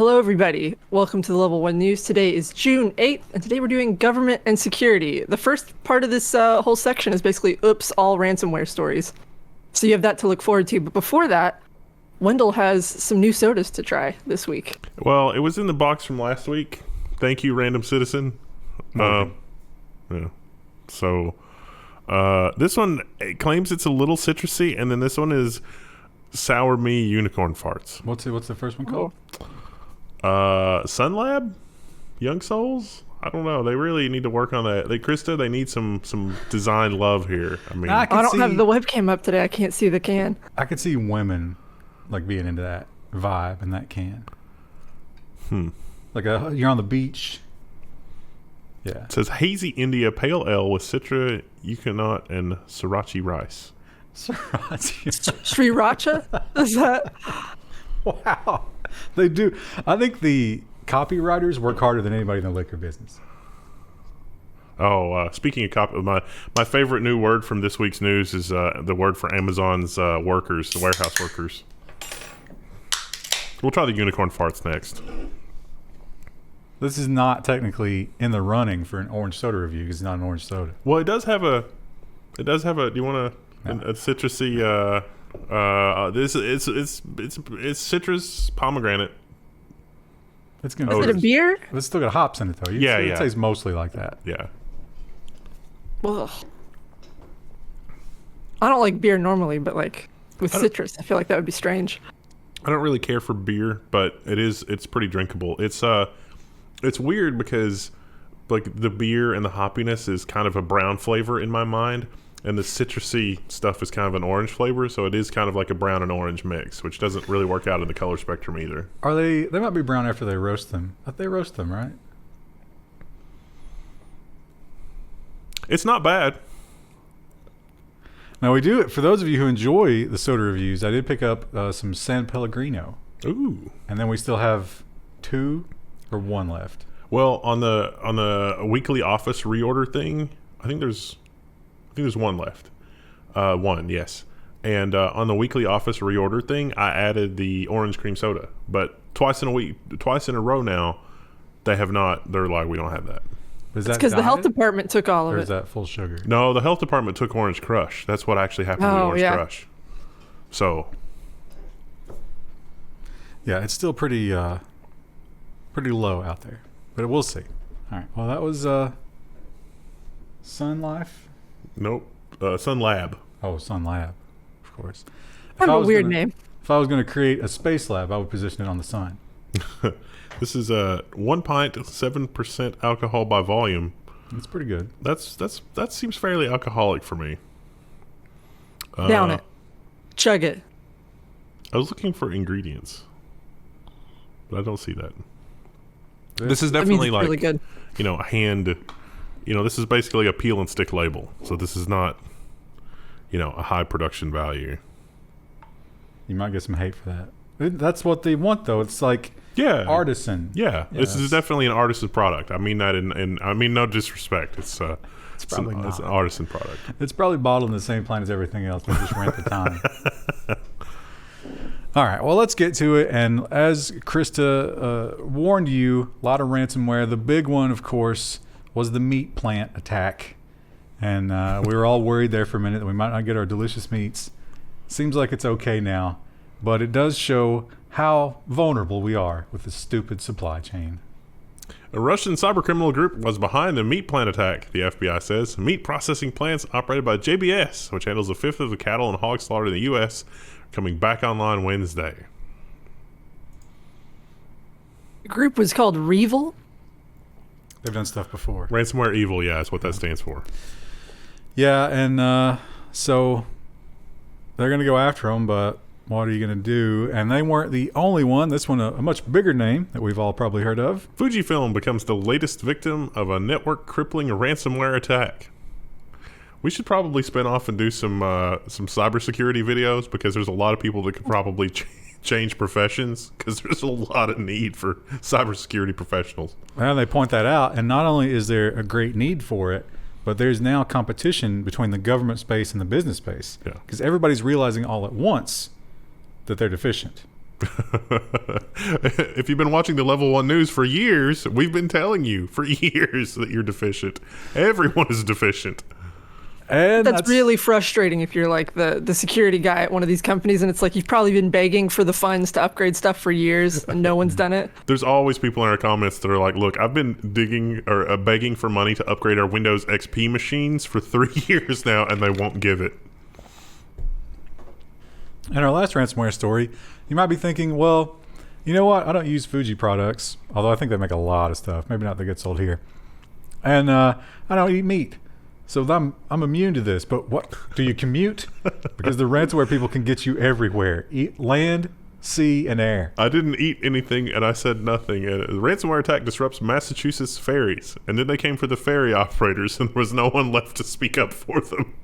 Hello, everybody. Welcome to the Level 1 News. Today is June 8th, and today we're doing government and security. The first part of this whole section is basically, oops, all ransomware stories. So you have that to look forward to. But before that, Wendell has some new sodas to try this week. Well, it was in the box from last week. Thank you, random citizen. Yeah. So this one claims it's a little citrusy, and then this one is Sour Me Unicorn Farts. What's the first one called? Sun Lab? Young Souls? I don't know. They really need to work on that. Krista, they need some design love here. I mean, I don't have the webcam up today. I can't see the can. I could see women like being into that vibe in that can. Like you're on the beach. Yeah. It says Hazy India Pale Ale with Citra, Yukonot, and Sriracha rice. Sriracha? Is that? Wow. They do. I think the copywriters work harder than anybody in the liquor business. Oh, speaking of copy, my favorite new word from this week's news is the word for Amazon's workers, the warehouse workers. We'll try the unicorn farts next. This is not technically in the running for an orange soda review because it's not an orange soda. Well, it does have a. Do you want a citrusy? It's citrus pomegranate. It's gonna. Is it a beer? It's still got hops in it though. It tastes mostly like that. Yeah. Ugh. I don't like beer normally, but like with citrus, I feel like that would be strange. I don't really care for beer, but it's pretty drinkable. It's weird because like the beer and the hoppiness is kind of a brown flavor in my mind, and the citrusy stuff is kind of an orange flavor, so it is kind of like a brown and orange mix, which doesn't really work out in the color spectrum either. Are they might be brown after they roast them. They roast them, right? It's not bad. Now we do it for those of you who enjoy the soda reviews. I did pick up some San Pellegrino. Ooh. And then we still have 2 or 1 left. Well, on the weekly office reorder thing, I think there's 1 left. 1, yes. And on the weekly office reorder thing, I added the orange cream soda. But twice in a row now, they have not. They're like, we don't have that. It's because the health department took all of it. Or is that full sugar? No, the health department took Orange Crush. That's what actually happened to Orange Crush. So. Yeah, it's still pretty low out there. But we'll see. All right. Well, that was Sun Life? Nope. Sun Lab. Oh, Sun Lab, of course. Kind of a weird name. If I was going to create a space lab, I would position it on the sun. This is 1 pint, 7% alcohol by volume. That's pretty good. That seems fairly alcoholic for me. Down it. Chug it. I was looking for ingredients, but I don't see that. This is definitely like, really good. A hand. This is basically a peel and stick label. So this is not, a high production value. You might get some hate for that. That's what they want, though. It's like artisan. Yeah, this is definitely an artisan product. I mean that in I mean no disrespect. It's probably it's an artisan product. It's probably bottled in the same plant as everything else. They just rent the time. All right, well, let's get to it. And as Krista warned you, a lot of ransomware. The big one, of course, was the meat plant attack. And we were all worried there for a minute that we might not get our delicious meats. Seems like it's okay now. But it does show how vulnerable we are with the stupid supply chain. A Russian cybercriminal group was behind the meat plant attack, the FBI says. Meat processing plants operated by JBS, which handles a fifth of the cattle and hog slaughter in the U.S., coming back online Wednesday. The group was called Revil. They've done stuff before. Ransomware Evil, yeah, that's what that stands for. Yeah, and so they're going to go after them, but what are you going to do? And they weren't the only one. This one, a much bigger name that we've all probably heard of. Fujifilm becomes the latest victim of a network-crippling ransomware attack. We should probably spin off and do some cybersecurity videos, because there's a lot of people that could probably change professions, because there's a lot of need for cybersecurity professionals. Well, they point that out, and not only is there a great need for it, but there's now competition between the government space and the business space. Yeah. Because everybody's realizing all at once that they're deficient. If you've been watching the Level 1 news for years, we've been telling you for years that you're deficient. Everyone is deficient. And That's really frustrating if you're like the security guy at one of these companies, and it's like you've probably been begging for the funds to upgrade stuff for years, and no one's done it. There's always people in our comments that are like, look, I've been begging for money to upgrade our Windows XP machines for 3 years now, and they won't give it. And our last ransomware story, you might be thinking, well, you know what? I don't use Fuji products, although I think they make a lot of stuff. Maybe not that get sold here. And I don't eat meat. So I'm immune to this. But what? Do you commute? Because the ransomware people can get you everywhere. Land, sea, and air. I didn't eat anything, and I said nothing. And the ransomware attack disrupts Massachusetts ferries. And then they came for the ferry operators, and there was no one left to speak up for them.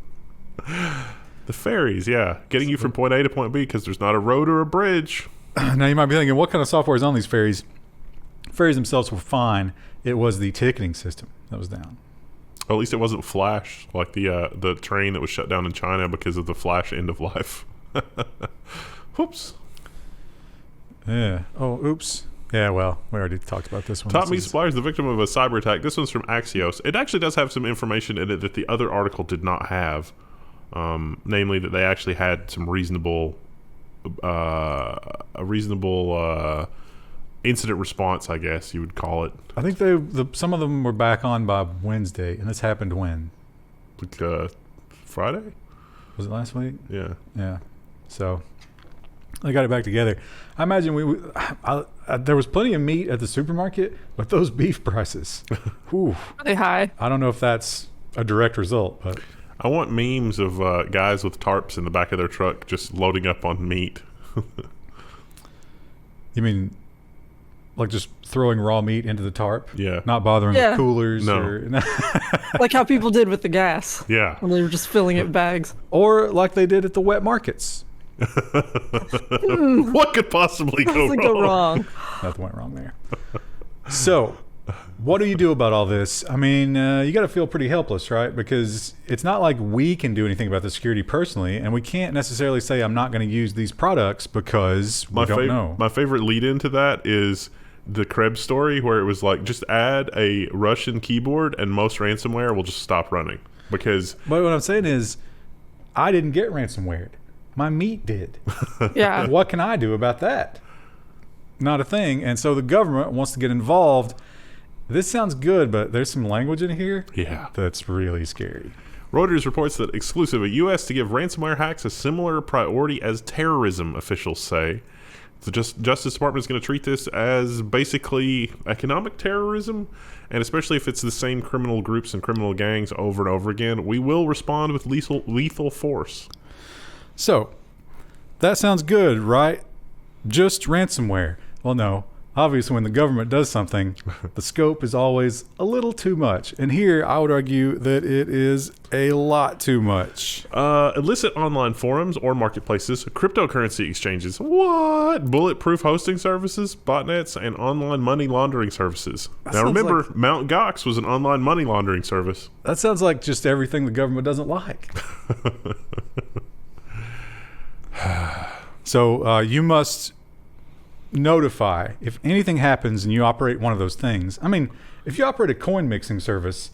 The ferries, yeah. Getting you from point A to point B because there's not a road or a bridge. Now you might be thinking, what kind of software is on these ferries? Ferries themselves were fine. It was the ticketing system that was down. Or at least it wasn't Flash, like the train that was shut down in China because of the Flash end of life. Whoops. Yeah. Oh, oops. Yeah, well, we already talked about this one. Top meat supplier is the victim of a cyber attack. This one's from Axios. It actually does have some information in it that the other article did not have. Namely that they actually had some reasonable incident response, I guess you would call it. I think some of them were back on by Wednesday, and this happened when? Like Friday? Was it last week? Yeah. Yeah. So they got it back together. I imagine there was plenty of meat at the supermarket, but those beef prices, whew, Are they high? I don't know if that's a direct result, but I want memes of guys with tarps in the back of their truck just loading up on meat. You mean like just throwing raw meat into the tarp? Yeah. Not bothering with coolers? No. Like how people did with the gas. Yeah. When they were just filling it in bags. Or like they did at the wet markets. What could possibly go wrong? Nothing went wrong there. So, what do you do about all this? I mean, you got to feel pretty helpless, right? Because it's not like we can do anything about the security personally, and we can't necessarily say I'm not going to use these products because we don't know. My favorite lead into that is the Krebs story, where it was like, just add a Russian keyboard and most ransomware will just stop running. Because But what I'm saying is, I didn't get ransomware. My meat did. Yeah. What can I do about that? Not a thing. And so the government wants to get involved. This sounds good, but there's some language in here that's really scary. Reuters reports that exclusive a U.S. to give ransomware hacks a similar priority as terrorism, officials say. The Justice Department is going to treat this as basically economic terrorism, and especially if it's the same criminal groups and criminal gangs over and over again, we will respond with lethal force. So, that sounds good, right? Just ransomware. Well, no. Obviously, when the government does something, the scope is always a little too much. And here, I would argue that it is a lot too much. Illicit online forums or marketplaces, cryptocurrency exchanges, what? Bulletproof hosting services, botnets, and online money laundering services. Now remember, Mt. Gox was an online money laundering service. That sounds like just everything the government doesn't like. So you must notify if anything happens and you operate one of those things. I mean, if you operate a coin mixing service,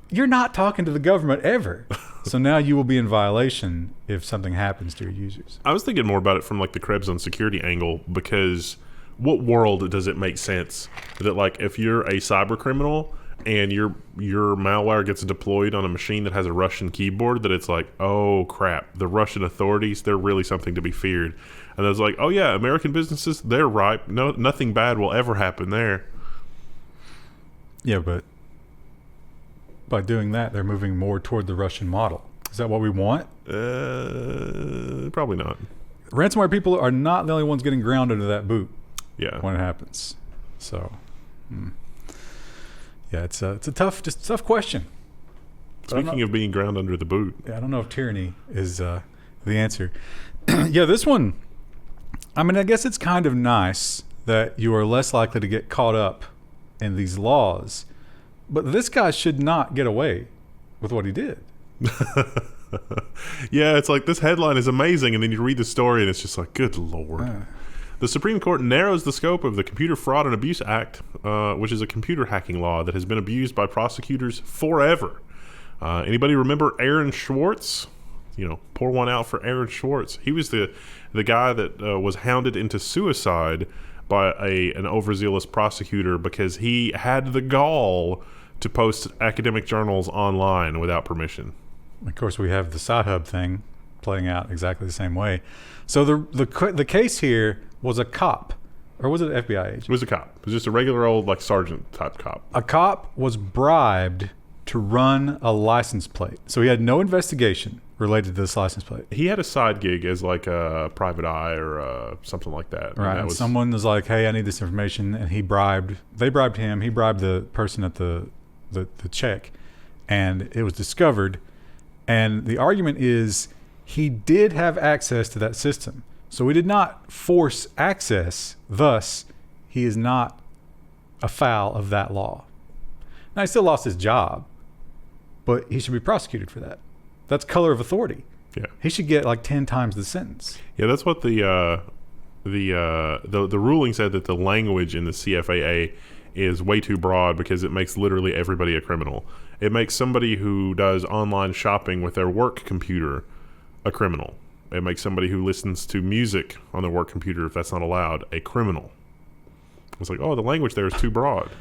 you're not talking to the government ever. So now you will be in violation if something happens to your users. I was thinking more about it from like the Krebs on security angle, because what world does it make sense that like if you're a cyber criminal and your malware gets deployed on a machine that has a Russian keyboard, that it's like, oh crap, the Russian authorities, they're really something to be feared. And I was like, oh yeah, American businesses, they're ripe. No, nothing bad will ever happen there. Yeah, but by doing that, they're moving more toward the Russian model. Is that what we want? Probably not. Ransomware people are not the only ones getting ground into that boot. Yeah. When it happens. So, yeah, it's a tough question. Speaking of being ground under the boot. Yeah, I don't know if tyranny is the answer. Yeah, this one, I mean, I guess it's kind of nice that you are less likely to get caught up in these laws, but this guy should not get away with what he did. Yeah, it's like this headline is amazing, and then you read the story and it's just like, good lord. The Supreme Court narrows the scope of the Computer Fraud and Abuse Act, which is a computer hacking law that has been abused by prosecutors forever. Anybody remember Aaron Schwartz? Pour one out for Aaron Schwartz. He was the guy that was hounded into suicide by an overzealous prosecutor because he had the gall to post academic journals online without permission. Of course, we have the Sci-Hub thing playing out exactly the same way. So the case here was a cop, or was it an FBI agent? It was a cop. It was just a regular old sergeant type cop. A cop was bribed to run a license plate. So he had no investigation related to this license plate. He had a side gig as a private eye or something like that. Right. And someone was like, hey, I need this information. And they bribed him. He bribed the person at the check. And it was discovered. And the argument is he did have access to that system. So we did not force access. Thus, he is not afoul of that law. Now, he still lost his job, but he should be prosecuted for that. That's color of authority. Yeah, he should get 10 times the sentence. Yeah, that's what the ruling said, that the language in the CFAA is way too broad because it makes literally everybody a criminal. It makes somebody who does online shopping with their work computer a criminal. It makes somebody who listens to music on their work computer, if that's not allowed, a criminal. It's the language there is too broad.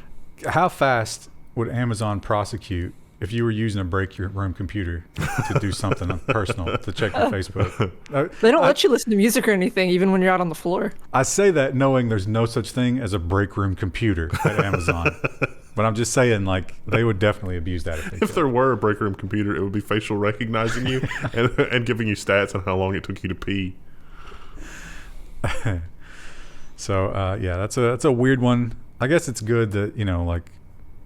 How fast would Amazon prosecute if you were using a break room computer to do something personal, to check your Facebook? They don't let you listen to music or anything, even when you're out on the floor. I say that knowing there's no such thing as a break room computer at Amazon. But I'm just saying, they would definitely abuse that if they could. If there were a break room computer, it would be facial recognizing you and giving you stats on how long it took you to pee. So, that's a weird one. I guess it's good that,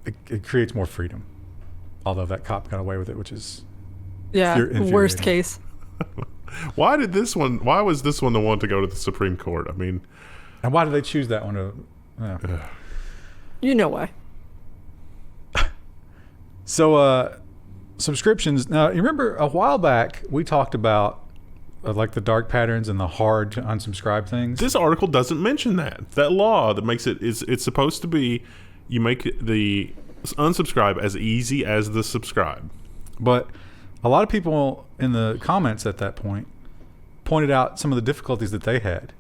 it creates more freedom. Although that cop got away with it, which is worst case. Why was this one the one to go to the Supreme Court? I mean, and why did they choose that one to? You know why. So subscriptions. Now, you remember a while back we talked about the dark patterns and the hard to unsubscribe things. This article doesn't mention that law that makes it's supposed to be, you make the unsubscribe as easy as the subscribe. But a lot of people in the comments at that point pointed out some of the difficulties that they had.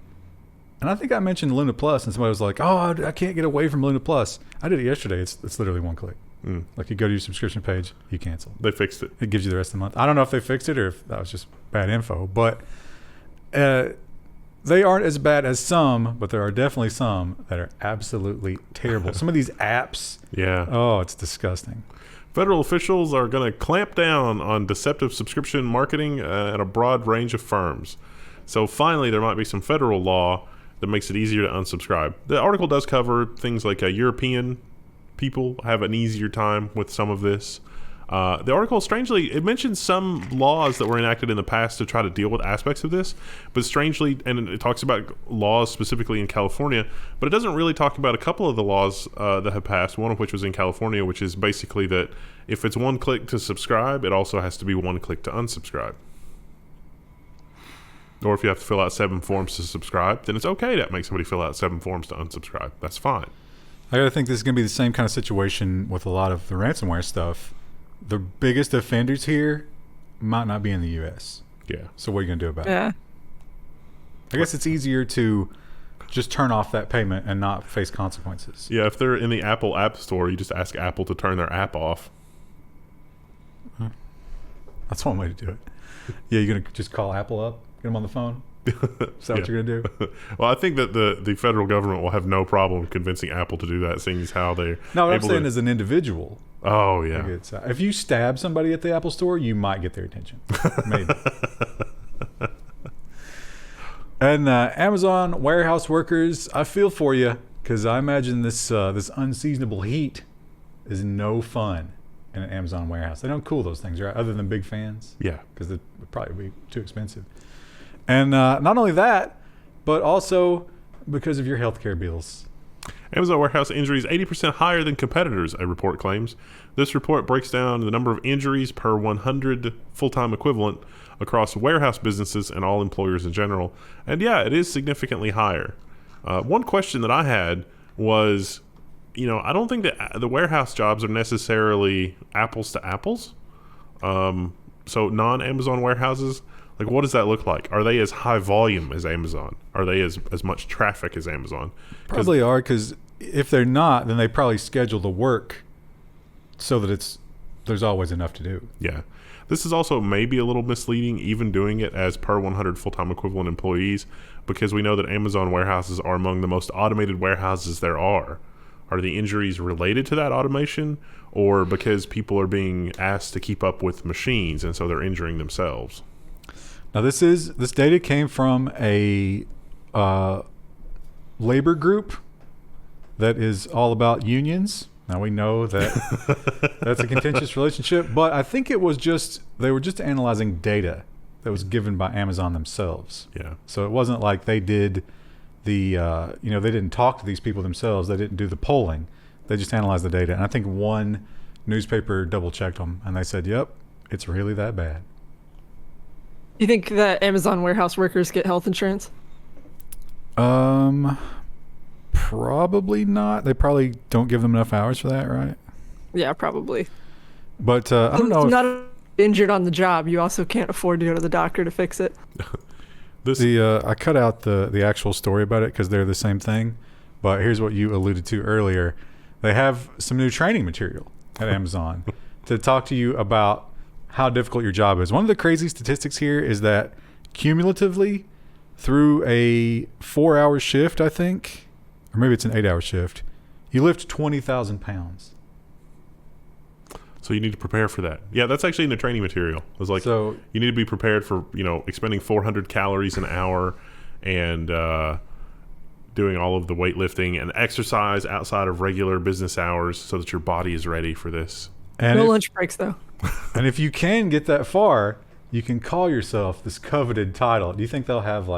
And I think I mentioned Luna Plus, and somebody was like, oh, I can't get away from Luna Plus. I did it yesterday. It's literally one click. You go to your subscription page, you cancel. They fixed it. It gives you the rest of the month. I don't know if they fixed it or if that was just bad info, but they aren't as bad as some, but there are definitely some that are absolutely terrible. Some of these apps. Yeah. Oh, it's disgusting. Federal officials are going to clamp down on deceptive subscription marketing at a broad range of firms. So finally, there might be some federal law that makes it easier to unsubscribe. The article does cover things like European people have an easier time with some of this. The article, strangely, it mentions some laws that were enacted in the past to try to deal with aspects of this, but strangely, and it talks about laws specifically in California, but it doesn't really talk about a couple of the laws that have passed, one of which was in California, which is basically that if it's one click to subscribe, it also has to be one click to unsubscribe. Or if you have to fill out 7 forms to subscribe, then it's okay to make somebody fill out 7 forms to unsubscribe. That's fine. I gotta think this is gonna be the same kind of situation with a lot of the ransomware stuff. The biggest offenders here might not be in the U.S. Yeah. So what are you gonna do about it? Yeah. I guess it's easier to just turn off that payment and not face consequences. Yeah, if they're in the Apple App Store, you just ask Apple to turn their app off. That's one way to do it. Yeah, you're gonna just call Apple up, get them on the phone. Is that what you're going to do? Well, I think that the federal government will have no problem convincing Apple to do that, seeing as how they're No, what I'm saying as an individual. Oh, yeah. If you stab somebody at the Apple Store, you might get their attention. Maybe. And Amazon warehouse workers, I feel for you, because I imagine this unseasonable heat is no fun in an Amazon warehouse. They don't cool those things, right? Other than big fans. Yeah. Because it would probably be too expensive. And not only that, but also because of your healthcare bills. Amazon warehouse injuries 80% higher than competitors, a report claims. This report breaks down the number of injuries per 100 full-time equivalent across warehouse businesses and all employers in general. And yeah, it is significantly higher. One question that I had was, I don't think that the warehouse jobs are necessarily apples to apples. So non-Amazon warehouses, like, what does that look like? Are they as high volume as Amazon? Are they as much traffic as Amazon? Probably are, because if they're not, then they probably schedule the work so that there's always enough to do. Yeah. This is also maybe a little misleading, even doing it as per 100 full-time equivalent employees, because we know that Amazon warehouses are among the most automated warehouses there are. Are the injuries related to that automation, or because people are being asked to keep up with machines and so they're injuring themselves? Now, this data came from a labor group that is all about unions. Now, we know that that's a contentious relationship, but I think they were just analyzing data that was given by Amazon themselves. Yeah. So it wasn't like they did they didn't talk to these people themselves. They didn't do the polling. They just analyzed the data. And I think one newspaper double-checked them, and they said, yep, it's really that bad. You think that Amazon warehouse workers get health insurance? Probably not. They probably don't give them enough hours for that, right? Yeah, probably. But I don't know. If not injured on the job, you also can't afford to go to the doctor to fix it. I cut out the actual story about it because they're the same thing. But here's what you alluded to earlier. They have some new training material at Amazon to talk to you about how difficult your job is. One of the crazy statistics here is that cumulatively through a 4-hour shift, I think, or maybe it's an 8-hour shift, you lift 20,000 pounds. So you need to prepare for that. Yeah, that's actually in the training material. It was like, so you need to be prepared for, expending 400 calories an hour and doing all of the weightlifting and exercise outside of regular business hours so that your body is ready for this. And no lunch breaks, though. And if you can get that far, you can call yourself this coveted title. Do you think they'll have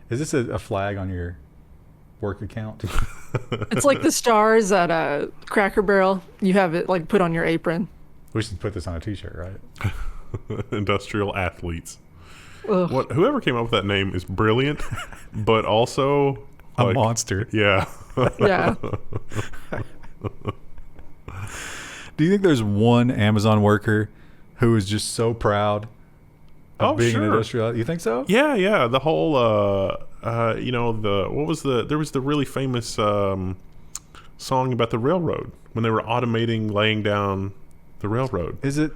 is this a flag on your work account? It's like the stars at Cracker Barrel. You have it put on your apron. We should put this on a t-shirt, right? Industrial athletes. Ugh. Whoever came up with that name is brilliant, but also a monster. Yeah. Yeah. Do you think there's one Amazon worker who is just so proud of being an industrial? You think so? Yeah. The whole, there was the really famous song about the railroad when they were automating laying down the railroad. Is it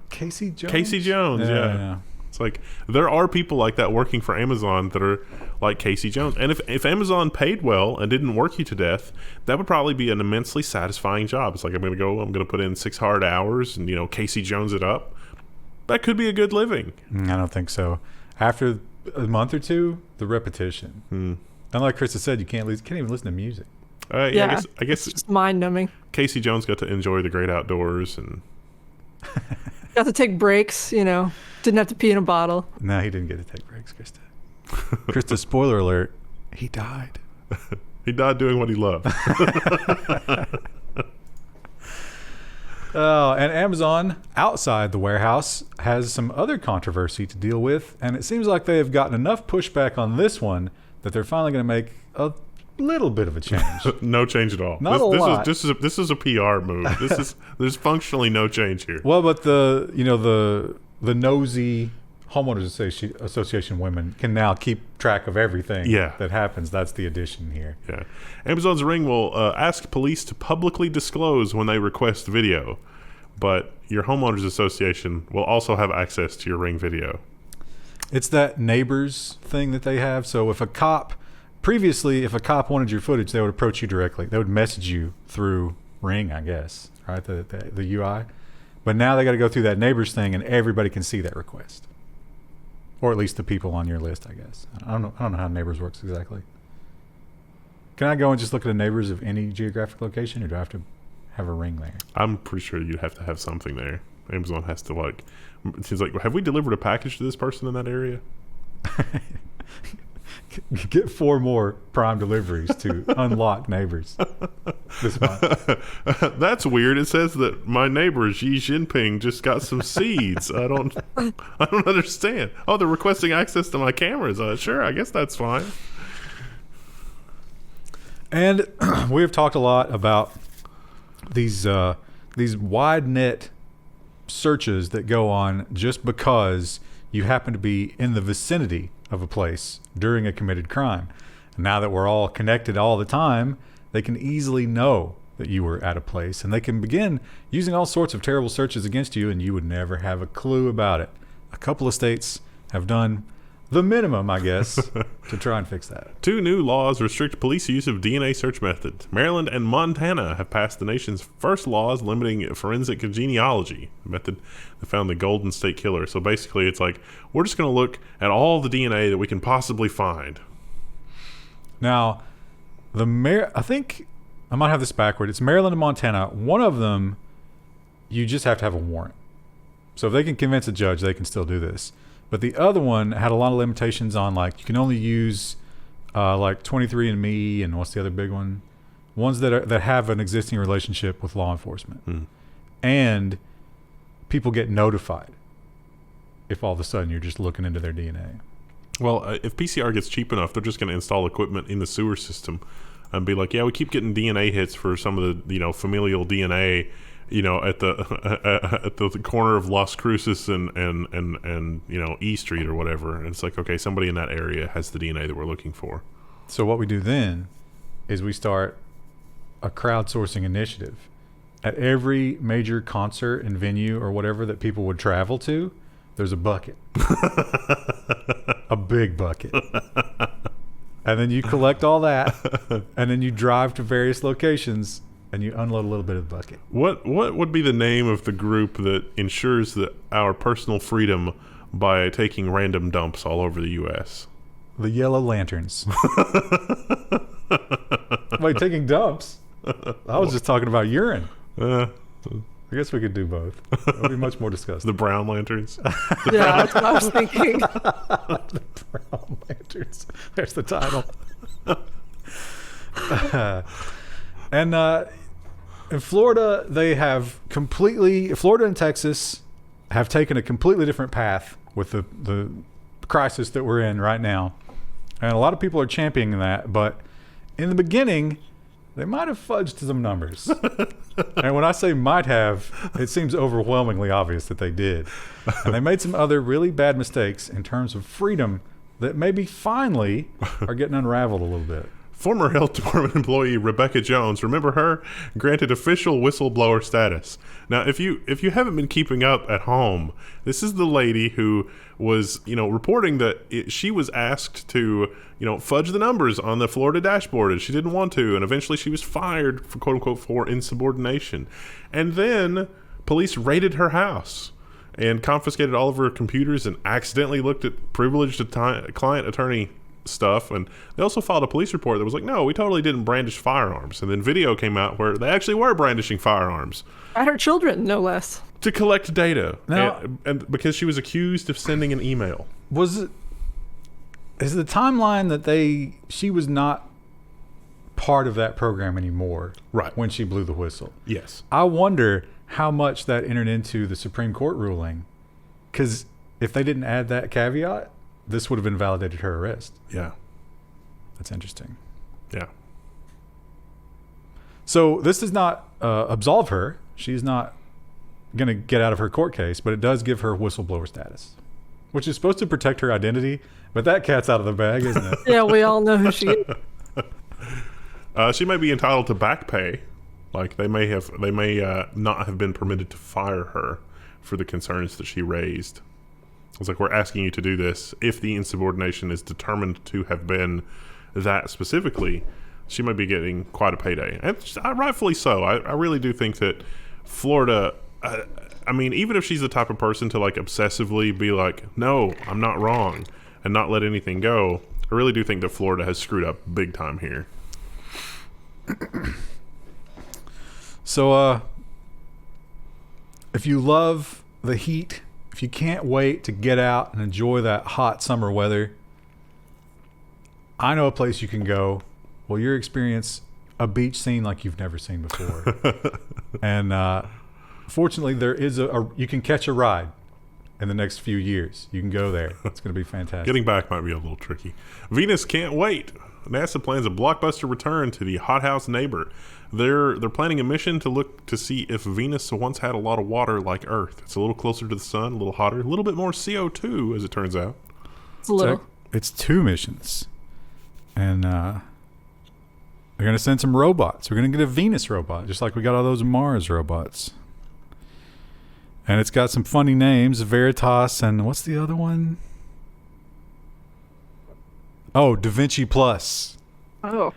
Casey Jones? Casey Jones, yeah. It's like there are people like that working for Amazon that are like Casey Jones. And if Amazon paid well and didn't work you to death, that would probably be an immensely satisfying job. It's like I'm going to put in 6 hard hours and, Casey Jones it up. That could be a good living. I don't think so. After a month or two, the repetition. And like Krista said, you can't even listen to music. I guess it's just mind-numbing. Casey Jones got to enjoy the great outdoors and got to take breaks, didn't have to pee in a bottle. No, he didn't get to take breaks, Krista. Krista, spoiler alert, he died. He died doing what he loved. And Amazon, outside the warehouse, has some other controversy to deal with, and it seems like they have gotten enough pushback on this one that they're finally going to make a little bit of a change. No change at all. Not a lot. This is a PR move. There's functionally no change here. Well, but the nosy homeowners association women can now keep track of everything that happens. That's the addition here. Yeah, Amazon's Ring will ask police to publicly disclose when they request video, but your homeowners association will also have access to your Ring video. It's that neighbors thing that they have. So if a cop wanted your footage, they would approach you directly. They would message you through Ring, I guess, right? The UI. But now they got to go through that neighbors thing, and everybody can see that request, or at least the people on your list, I guess. I don't know how neighbors works exactly. Can I go and just look at the neighbors of any geographic location, or do I have to have a Ring there? I'm pretty sure you'd have to have something there. Amazon has to it seems like, have we delivered a package to this person in that area? Get 4 more Prime deliveries to unlock neighbors this month. That's weird. It says that my neighbor Xi Jinping just got some seeds. I don't understand. Oh, they're requesting access to my cameras. Sure, I guess that's fine. And we have talked a lot about these wide net searches that go on just because you happen to be in the vicinity of a place during a committed crime. And now that we're all connected all the time, they can easily know that you were at a place, and they can begin using all sorts of terrible searches against you, and you would never have a clue about it. A couple of states have done the minimum, I guess, to try and fix that. 2 new laws restrict police use of DNA search methods. Maryland and Montana have passed the nation's first laws limiting forensic genealogy, the method that found the Golden State Killer. So basically, it's like, we're just going to look at all the DNA that we can possibly find. Now, I think I might have this backward. It's Maryland and Montana. One of them, you just have to have a warrant. So if they can convince a judge, they can still do this. But the other one had a lot of limitations on, like, you can only use like 23andMe and what's the other big one? Ones that have an existing relationship with law enforcement. And people get notified if all of a sudden you're just looking into their DNA. Well, if PCR gets cheap enough, they're just going to install equipment in the sewer system and be like, yeah, we keep getting DNA hits for some of the, familial DNA, at the corner of Las Cruces and E Street or whatever. And it's like, okay, somebody in that area has the DNA that we're looking for. So what we do then is we start a crowdsourcing initiative. At every major concert and venue or whatever that people would travel to, there's a bucket. A big bucket. And then you collect all that, and then you drive to various locations and you unload a little bit of the bucket. What would be the name of the group that ensures that our personal freedom by taking random dumps all over the U.S.? The Yellow Lanterns. Wait, taking dumps? I was just talking about urine. I guess we could do both. It would be much more disgusting. The Brown Lanterns. Yeah, that's what I was thinking. The Brown Lanterns. There's the title. And in Florida, Florida and Texas have taken a completely different path with the crisis that we're in right now. And a lot of people are championing that, but in the beginning, they might have fudged some numbers. And when I say might have, it seems overwhelmingly obvious that they did. And they made some other really bad mistakes in terms of freedom that maybe finally are getting unraveled a little bit. Former Health Department employee Rebekah Jones, remember her? Granted official whistleblower status. Now, if you haven't been keeping up at home, this is the lady who was, reporting that she was asked to, fudge the numbers on the Florida dashboard, and she didn't want to, and eventually she was fired for quote unquote for insubordination. And then police raided her house and confiscated all of her computers and accidentally looked at privileged client attorney stuff, and they also filed a police report that was like, no, we totally didn't brandish firearms. And then video came out where they actually were brandishing firearms At her children, no less. to collect data. Now- and because she was accused of sending an email. Is the timeline that she was not part of that program anymore, Right. when she blew the whistle? Yes. I wonder how much that entered into the Supreme Court ruling, because if they didn't add that caveat, this would have invalidated her arrest. Yeah. That's interesting. Yeah. So this does not absolve her. She's not going to get out of her court case, but it does give her whistleblower status, which is supposed to protect her identity. But that cat's out of the bag, isn't it? Yeah, we all know who she is. She may be entitled to back pay. Like they may not have been permitted to fire her for the concerns that she raised. It's like, we're asking you to do this. If the insubordination is determined to have been that specifically, she might be getting quite a payday. And rightfully so. I really do think that Florida, even if she's the type of person to like obsessively be like, no, I'm not wrong, and not let anything go, I really do think that Florida has screwed up big time here. So if you love the heat, if you can't wait to get out and enjoy that hot summer weather, I know a place you can go. Well, you'll experience a beach scene like you've never seen before. And fortunately, there is you can catch a ride in the next few years. You can go there. It's going to be fantastic. Getting back might be a little tricky. Venus can't wait. NASA plans a blockbuster return to the hothouse neighbor. They're planning a mission to look to see if Venus once had a lot of water like Earth. It's a little closer to the sun, a little hotter, a little bit more CO2, as it turns out. It's a little. It's 2 missions. And they're going to send some robots. We're going to get a Venus robot, just like we got all those Mars robots. And it's got some funny names, Veritas, and what's the other one? Oh, Da Vinci Plus. Oh.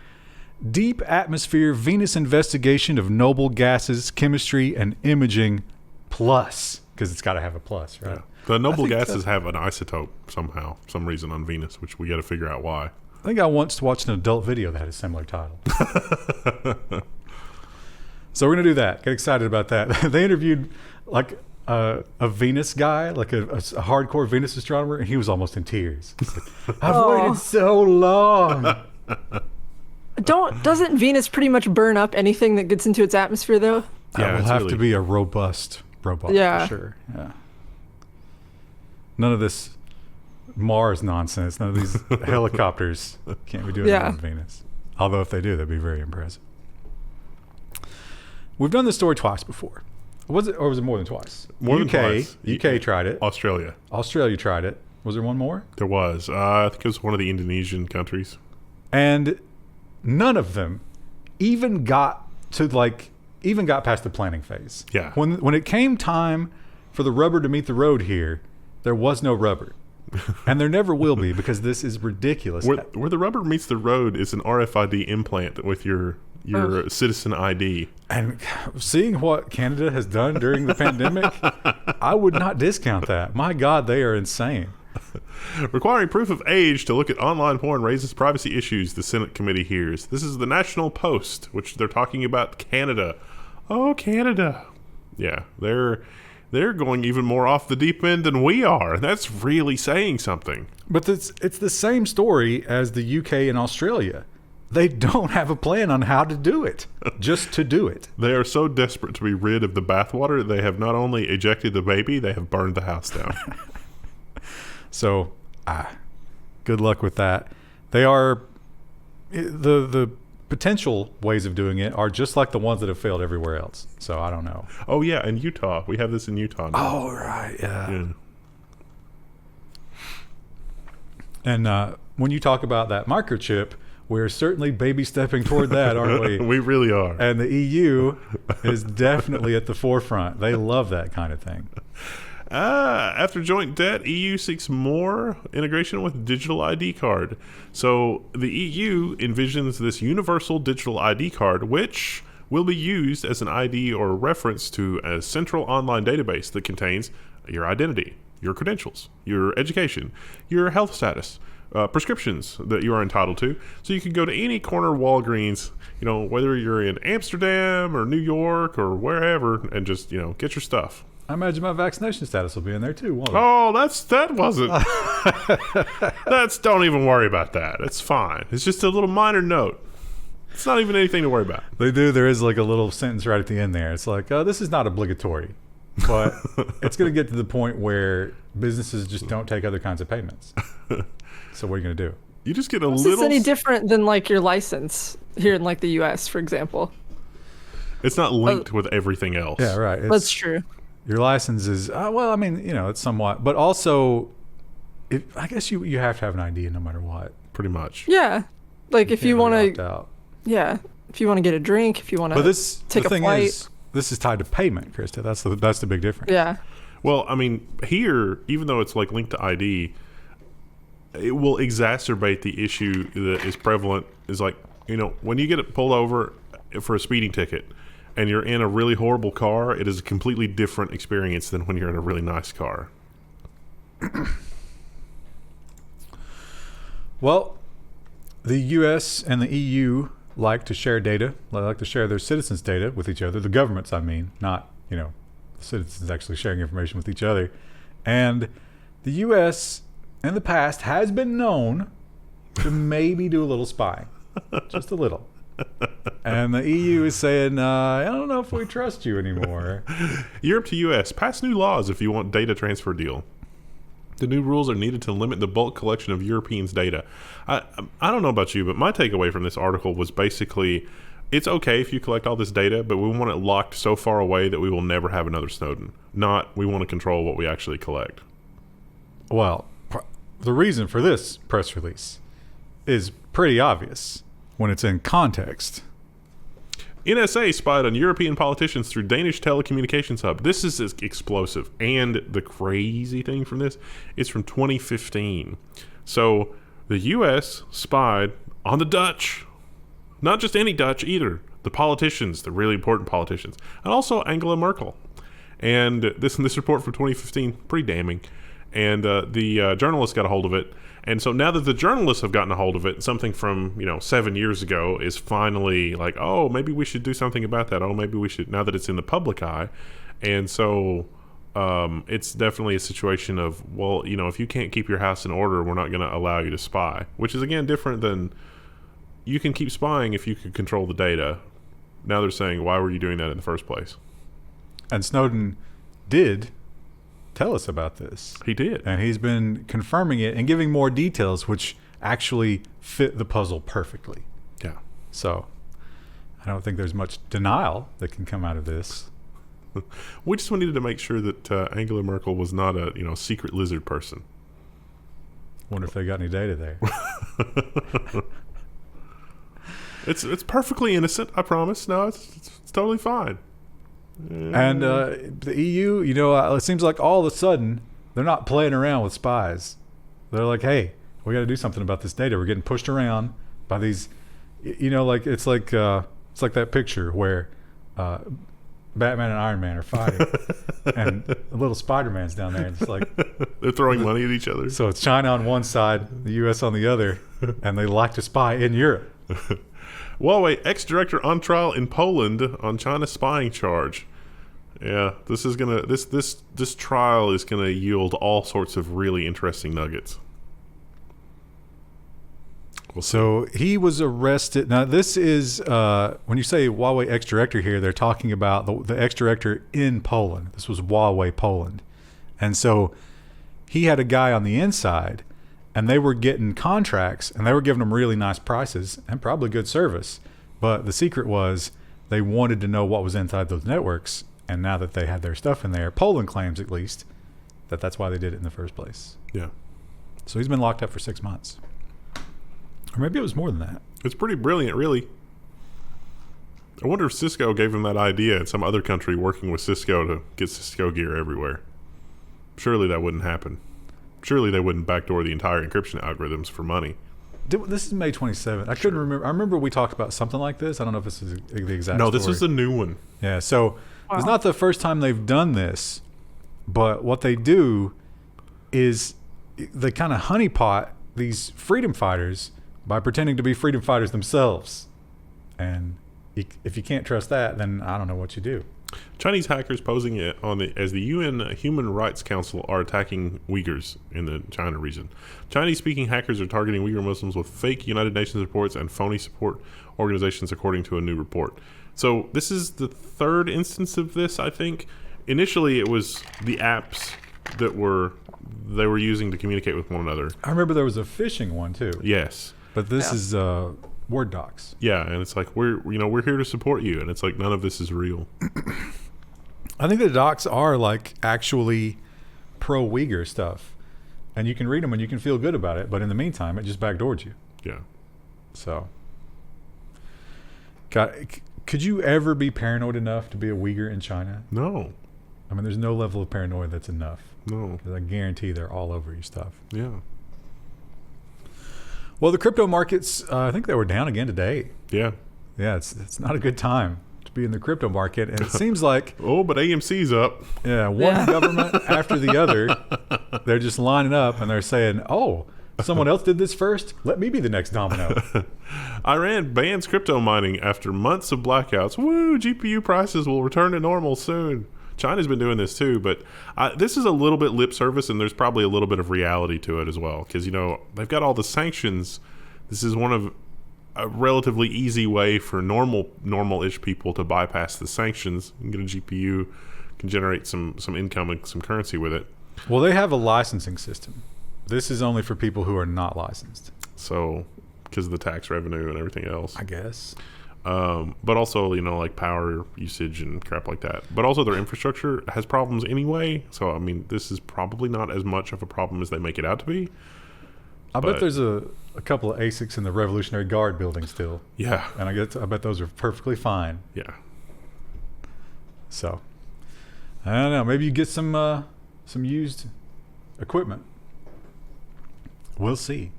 Deep Atmosphere Venus Investigation of Noble Gases, Chemistry, and Imaging Plus. Because it's got to have a plus, right? Yeah. The noble gases have an isotope somehow, some reason on Venus, which we got to figure out why. I think I once watched an adult video that had a similar title. So we're going to do that. Get excited about that. They interviewed like a Venus guy, like a hardcore Venus astronomer, and he was almost in tears. He's like, I've waited so long. Doesn't Venus pretty much burn up anything that gets into its atmosphere, though? Yeah, it will have to be a robust robot for sure. Yeah. None of this Mars nonsense. None of these helicopters can't be doing that on Venus. Although if they do, that'd be very impressive. We've done this story twice before. Was it, or was it more than twice? More than twice. UK tried it. Australia tried it. Was there one more? There was. I think it was one of the Indonesian countries. And none of them even got past the planning phase. Yeah. When it came time for the rubber to meet the road here, there was no rubber. And there never will be, because this is ridiculous. Where the rubber meets the road is an RFID implant with your citizen ID. And seeing what Canada has done during the pandemic, I would not discount that. My God, they are insane. Requiring proof of age to look at online porn raises privacy issues, the Senate committee hears. This is the National Post, which they're talking about Canada. Oh, Canada. Yeah, they're going even more off the deep end than we are. That's really saying something. But it's the same story as the UK and Australia. They don't have a plan on how to do it, just to do it. They are so desperate to be rid of the bathwater, they have not only ejected the baby, they have burned the house down. So, good luck with that. They are the potential ways of doing it are just like the ones that have failed everywhere else. So I don't know. Oh yeah, in Utah, we have this in Utah now. Oh right, yeah. And when you talk about that microchip, we're certainly baby stepping toward that, aren't we? We really are. And the EU is definitely at the forefront. They love that kind of thing. After joint debt, EU seeks more integration with digital ID card. So the EU envisions this universal digital ID card, which will be used as an ID or reference to a central online database that contains your identity, your credentials, your education, your health status, prescriptions that you are entitled to. So you can go to any corner Walgreens, whether you're in Amsterdam or New York or wherever, and just, get your stuff. I imagine my vaccination status will be in there too, won't it? Oh, that wasn't. Don't even worry about that. It's fine. It's just a little minor note. It's not even anything to worry about. They do. There is like a little sentence right at the end there. It's like, this is not obligatory, but it's going to get to the point where businesses just don't take other kinds of payments. So what are you going to do? You just get a Is little. this any different than like your license here in like the U.S., for example? It's not linked with everything else. Yeah, right. That's true. Your license is it's somewhat, but also, I guess you have to have an ID no matter what. Pretty much. Yeah, like if you want to, if you want to get a drink, if you want to take a flight. This is tied to payment, Krista. That's the big difference. Yeah. Well, I mean, here, even though it's like linked to ID, it will exacerbate the issue that is prevalent. Is like, when you get pulled over for a speeding ticket, and you're in a really horrible car, it is a completely different experience than when you're in a really nice car. Well, the U.S. and the EU like to share data. They like to share their citizens' data with each other. The governments, I mean, not, the citizens actually sharing information with each other. And the U.S. in the past has been known to maybe do a little spying. Just a little. And the EU is saying, I don't know if we trust you anymore. Europe to U.S. Pass new laws if you want data transfer deal. The new rules are needed to limit the bulk collection of Europeans' data. I don't know about you, but my takeaway from this article was basically, it's okay if you collect all this data, but we want it locked so far away that we will never have another Snowden. Not, we want to control what we actually collect. Well, the reason for this press release is pretty obvious when it's in context. NSA spied on European politicians through Danish telecommunications hub. This is explosive. And the crazy thing from this is from 2015. So the U.S. spied on the Dutch. Not just any Dutch either. The politicians, the really important politicians. And also Angela Merkel. And this report from 2015, pretty damning. And the journalists got a hold of it. And so now that the journalists have gotten a hold of it, something from 7 years ago is finally like, oh, maybe we should do something about that. Oh, maybe we should, now that it's in the public eye. And so it's definitely a situation of, well, if you can't keep your house in order, we're not going to allow you to spy. Which is, again, different than you can keep spying if you can control the data. Now they're saying, why were you doing that in the first place? And Snowden did tell us about this. He did. And he's been confirming it and giving more details, which actually fit the puzzle perfectly. Yeah. So I don't think there's much denial that can come out of this. We just needed to make sure that Angela Merkel was not a secret lizard person. Wonder if they got any data there. It's perfectly innocent, I promise. No, it's totally fine. And the EU, it seems like all of a sudden they're not playing around with spies. They're like, hey, we got to do something about this data. We're getting pushed around by these, it's like that picture where Batman and Iron Man are fighting, and the little Spider-Man's down there, and it's like they're throwing money at each other. So it's China on one side, the U.S. on the other, and they like to spy in Europe. Huawei ex-director on trial in Poland on China spying charge. Yeah, this is gonna this trial is gonna yield all sorts of really interesting nuggets. So he was arrested. Now this is when you say Huawei ex-director here, they're talking about the ex-director in Poland. This was Huawei Poland, and so he had a guy on the inside, and they were getting contracts, and they were giving them really nice prices and probably good service. But the secret was they wanted to know what was inside those networks. And now that they had their stuff in there, Poland claims at least that's why they did it in the first place. Yeah. So he's been locked up for 6 months. Or maybe it was more than that. It's pretty brilliant, really. I wonder if Cisco gave him that idea in some other country working with Cisco to get Cisco gear everywhere. Surely that wouldn't happen. Surely they wouldn't backdoor the entire encryption algorithms for money. This is May 27th. I couldn't remember. I remember we talked about something like this. I don't know if this is the exact No, story. this is the new one. Yeah, so it's not the first time they've done this, but what they do is they kind of honeypot these freedom fighters by pretending to be freedom fighters themselves. And if you can't trust that, then I don't know what you do. Chinese hackers posing it as the UN Human Rights Council are attacking Uyghurs in the China region. Chinese-speaking hackers are targeting Uyghur Muslims with fake United Nations reports and phony support organizations, according to a new report. So this is the third instance of this, I think. Initially, it was the apps that they were using to communicate with one another. I remember there was a phishing one too. Yes. But this is Word docs. Yeah, and it's like we're here to support you, and it's like none of this is real. I think the docs are like actually pro Uyghur stuff, and you can read them and you can feel good about it. But in the meantime, it just backdoored you. Yeah. So, could you ever be paranoid enough to be a Uyghur in China? No. I mean, there's no level of paranoia that's enough. No. 'Cause I guarantee they're all over your stuff. Yeah. Well, the crypto markets, I think they were down again today. Yeah. Yeah, it's not a good time to be in the crypto market. And it seems like... Oh, but AMC's up. Yeah, one government after the other, they're just lining up and they're saying, oh, someone else did this first? Let me be the next domino. Iran bans crypto mining after months of blackouts. Woo, GPU prices will return to normal soon. China's been doing this too, but this is a little bit lip service, and there's probably a little bit of reality to it as well, because they've got all the sanctions. This is one of a relatively easy way for normal-ish people to bypass the sanctions and get a GPU, can generate some income and some currency with it. Well, they have a licensing system. This is only for people who are not licensed. So, because of the tax revenue and everything else. I guess. But also, like power usage and crap like that. But also their infrastructure has problems anyway. So, I mean, this is probably not as much of a problem as they make it out to be. I bet there's a couple of ASICs in the Revolutionary Guard building still. Yeah. And I bet those are perfectly fine. Yeah. So, I don't know. Maybe you get some used equipment. We'll see.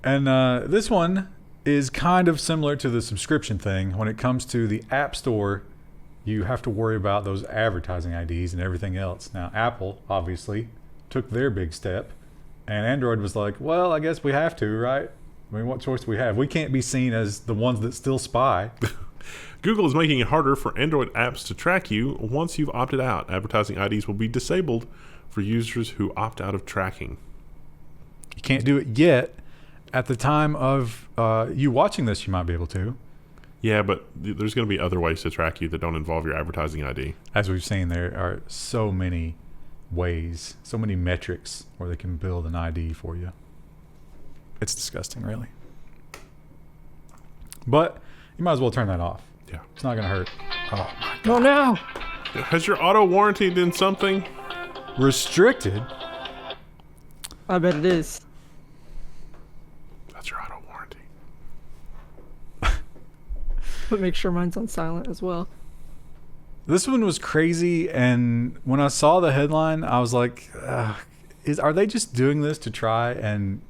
And this one is kind of similar to the subscription thing. When it comes to the App Store, you have to worry about those advertising IDs and everything else. Now, Apple, obviously, took their big step. And Android was like, well, I guess we have to, right? I mean, what choice do we have? We can't be seen as the ones that still spy. Google is making it harder for Android apps to track you once you've opted out. Advertising IDs will be disabled for users who opt out of tracking. You can't do it yet. At the time of you watching this, you might be able to. Yeah, but there's going to be other ways to track you that don't involve your advertising ID. As we've seen, there are so many ways, so many metrics where they can build an ID for you. It's disgusting, really. But you might as well turn that off. Yeah. It's not going to hurt. Oh, my God. Oh no! Has your auto warranty done something? Restricted? I bet it is. That's your auto warranty. But make sure mine's on silent as well. This one was crazy, and when I saw the headline, I was like, are they just doing this to try? And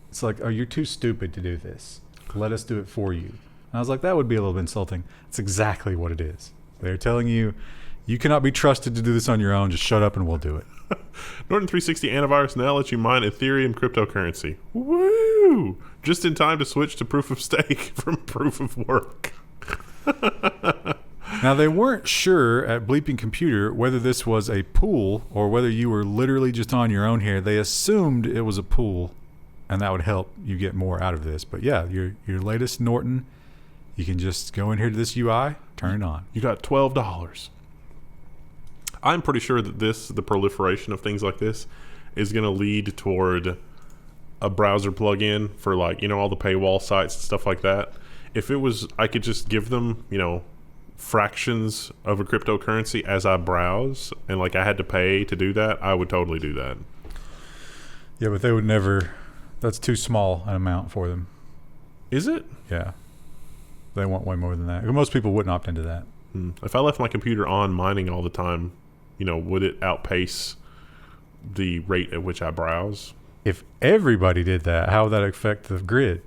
it's like, oh, you're too stupid to do this. Let us do it for you. And I was like, that would be a little bit insulting. It's exactly what it is. They're telling you, you cannot be trusted to do this on your own. Just shut up and we'll do it. Norton 360 antivirus now lets you mine Ethereum cryptocurrency. Woo! Just in time to switch to proof of stake from proof of work. Now, they weren't sure at Bleeping Computer whether this was a pool or whether you were literally just on your own here. They assumed it was a pool, and that would help you get more out of this. But yeah, your latest Norton, you can just go in here to this UI, turn it on. You got $12. I'm pretty sure that the proliferation of things like this is going to lead toward a browser plugin for all the paywall sites and stuff like that. If it was, I could just give them, fractions of a cryptocurrency as I browse, and I had to pay to do that, I would totally do that. Yeah, but they would never. That's too small an amount for them. Is it? Yeah. They want way more than that. Most people wouldn't opt into that. If I left my computer on mining all the time, would it outpace the rate at which I browse? If everybody did that, how would that affect the grid?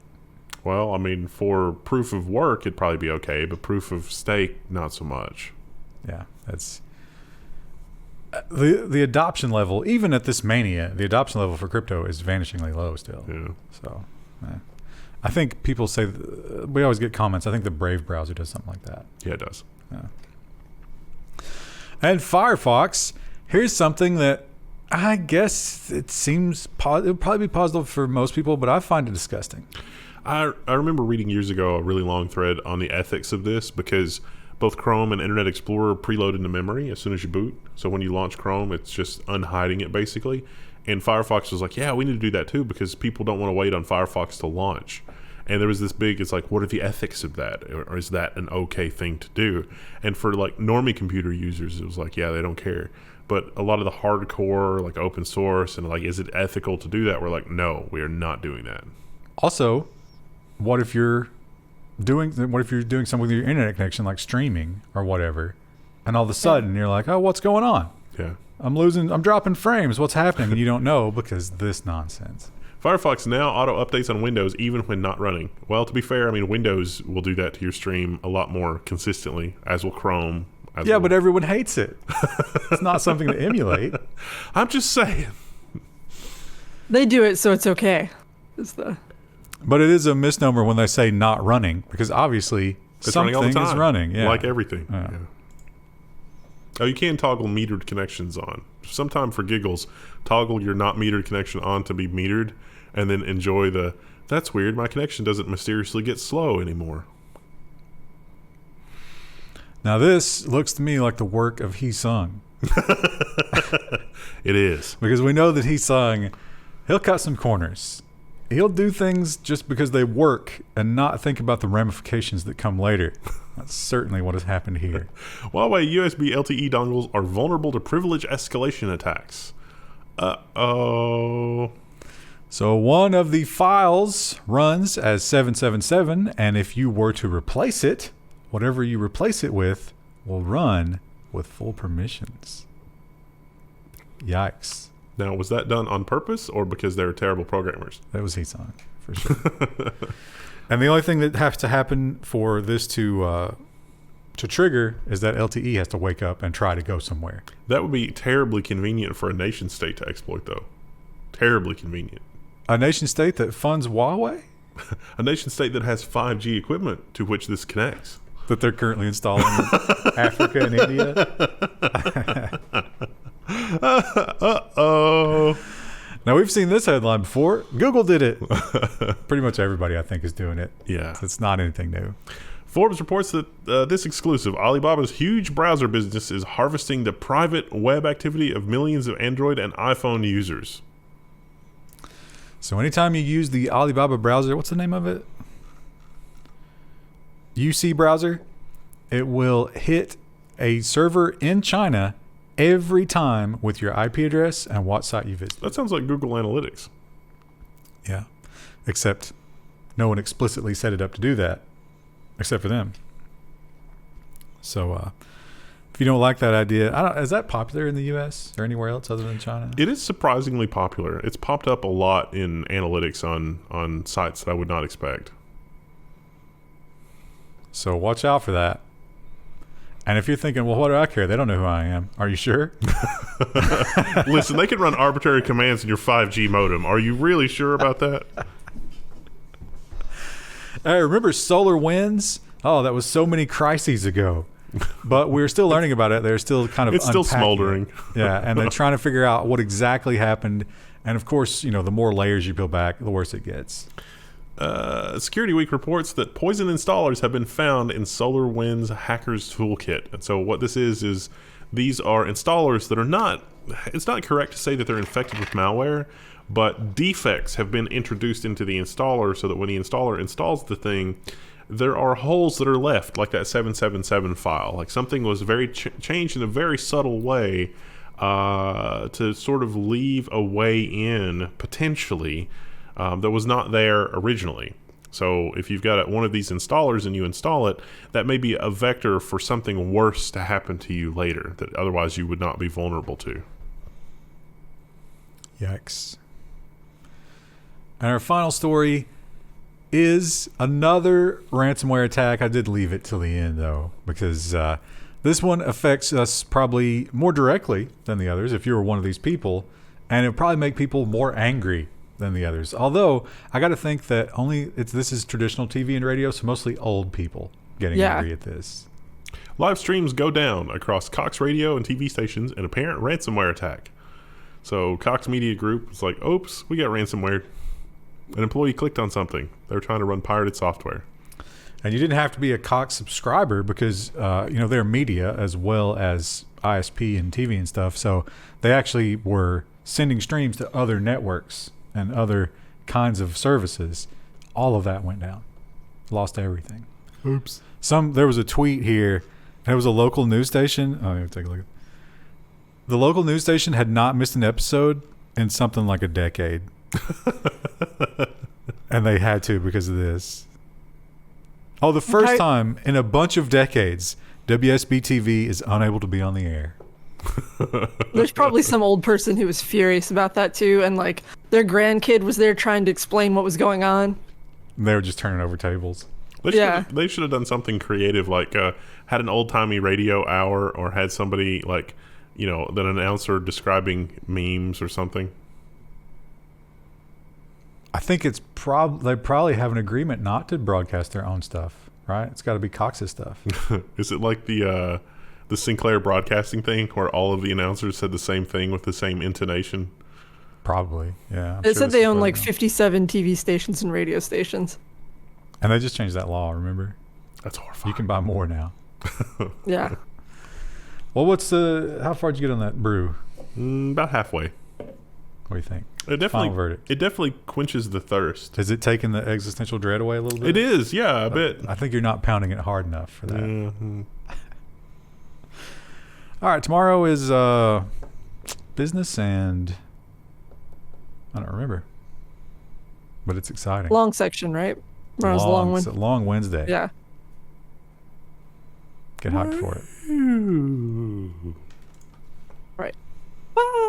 Well, I mean, for proof of work, it'd probably be okay, but proof of stake, not so much. Yeah, that's the adoption level. Even at this mania, the adoption level for crypto is vanishingly low still. Yeah. So, I think people say we always get comments. I think the Brave browser does something like that. Yeah, it does. Yeah. And Firefox, here's something that I guess it seems it would probably be positive for most people, but I find it disgusting. I remember reading years ago a really long thread on the ethics of this, because both Chrome and Internet Explorer preload into memory as soon as you boot. So when you launch Chrome, it's just unhiding it basically. And Firefox was like, yeah, we need to do that too, because people don't want to wait on Firefox to launch. And there was this big, it's like, what are the ethics of that? Or is that an okay thing to do? And for normie computer users, it was like, yeah, they don't care. But a lot of the hardcore, open source, and is it ethical to do that? We're like, no, we are not doing that. Also, what if you're doing something with your internet connection, like streaming or whatever, and all of a sudden you're like, oh, what's going on? Yeah. I'm dropping frames. What's happening? And you don't know because this nonsense. Firefox now auto updates on Windows even when not running. Well, to be fair, I mean, Windows will do that to your stream a lot more consistently, as will Chrome. But everyone hates it. It's not something to emulate. I'm just saying. They do it, so it's okay. But it is a misnomer when they say not running, because obviously something is running. Yeah. Like everything. Yeah. Yeah. Oh, you can toggle metered connections on. Sometime for giggles, toggle your not metered connection on to be metered, and then enjoy that's weird, my connection doesn't mysteriously get slow anymore. Now this looks to me like the work of Hee Sung. It is. Because we know that he sung, he'll cut some corners. He'll do things just because they work and not think about the ramifications that come later. That's certainly what has happened here. Huawei USB LTE dongles are vulnerable to privilege escalation attacks. Uh-oh. So one of the files runs as 777, and if you were to replace it, whatever you replace it with will run with full permissions. Yikes. Now, was that done on purpose or because they were terrible programmers? That was heat song, for sure. And the only thing that has to happen for this to trigger is that LTE has to wake up and try to go somewhere. That would be terribly convenient for a nation state to exploit, though. Terribly convenient. A nation state that funds Huawei? A nation state that has 5G equipment to which this connects. That they're currently installing in Africa and India? Uh-oh. Now, we've seen this headline before. Google did it. Pretty much everybody, I think, is doing it. Yeah. It's not anything new. Forbes reports that this exclusive, Alibaba's huge browser business is harvesting the private web activity of millions of Android and iPhone users. So anytime you use the Alibaba browser, what's the name of it? UC browser, it will hit a server in China every time with your IP address and what site you visit. That sounds like Google Analytics. Yeah, except no one explicitly set it up to do that, except for them. So if you don't like that idea, is that popular in the U.S. or anywhere else other than China? It is surprisingly popular. It's popped up a lot in analytics on sites that I would not expect. So watch out for that. And if you're thinking, well, what do I care? They don't know who I am. Are you sure? Listen, they can run arbitrary commands in your 5G modem. Are you really sure about that? Hey, remember SolarWinds? Oh, that was so many crises ago. But we're still learning about it. They're still kind of It's still unpacking smoldering. it. Yeah, and they're trying to figure out what exactly happened. And of course, the more layers you peel back, the worse it gets. Security Week reports that poison installers have been found in SolarWinds Hackers Toolkit. And so what this is these are installers that are not, it's not correct to say that they're infected with malware, but defects have been introduced into the installer so that when the installer installs the thing, there are holes that are left, like that 777 file. Like something was very changed in a very subtle way to sort of leave a way in, potentially, that was not there originally. So if you've got one of these installers and you install it, that may be a vector for something worse to happen to you later that otherwise you would not be vulnerable to. Yikes. And our final story is another ransomware attack. I did leave it till the end, though, because this one affects us probably more directly than the others if you were one of these people, and it would probably make people more angry than the others. Although I got to think that this is traditional TV and radio, so mostly old people getting angry at this. Live streams go down across Cox radio and TV stations in apparent ransomware attack. So Cox Media Group was like, oops, we got ransomware. An employee clicked on something. They were trying to run pirated software. And you didn't have to be a Cox subscriber because, they're media as well as ISP and TV and stuff. So they actually were sending streams to other networks and other kinds of services. All of that went down. Lost everything. Oops. There was a tweet here, and it was a local news station. Oh, yeah, take a look. The local news station had not missed an episode in something like a decade. And they had to because of this. Oh, the first time in a bunch of decades, WSB TV is unable to be on the air. There's probably some old person who was furious about that too, and like their grandkid was there trying to explain what was going on. They were just turning over tables. They should have done something creative, like had an old-timey radio hour, or had somebody like, an announcer describing memes or something. I think they probably have an agreement not to broadcast their own stuff, right? It's got to be Cox's stuff. Is it like the Sinclair broadcasting thing where all of the announcers said the same thing with the same intonation? Probably, yeah. They said they own like 57 TV stations and radio stations. And they just changed that law, remember? That's horrifying. You can buy more now. Yeah. Well, how far did you get on that brew? About halfway. What do you think? Final verdict. It definitely quenches the thirst. Has it taken the existential dread away a little bit? It is, yeah, a bit. I think you're not pounding it hard enough for that. Mm-hmm. All right, tomorrow is business and I don't remember, but it's exciting. Long section, right? Tomorrow's a long one. It's a long Wednesday. Yeah. Get hyped for it. Right. Bye.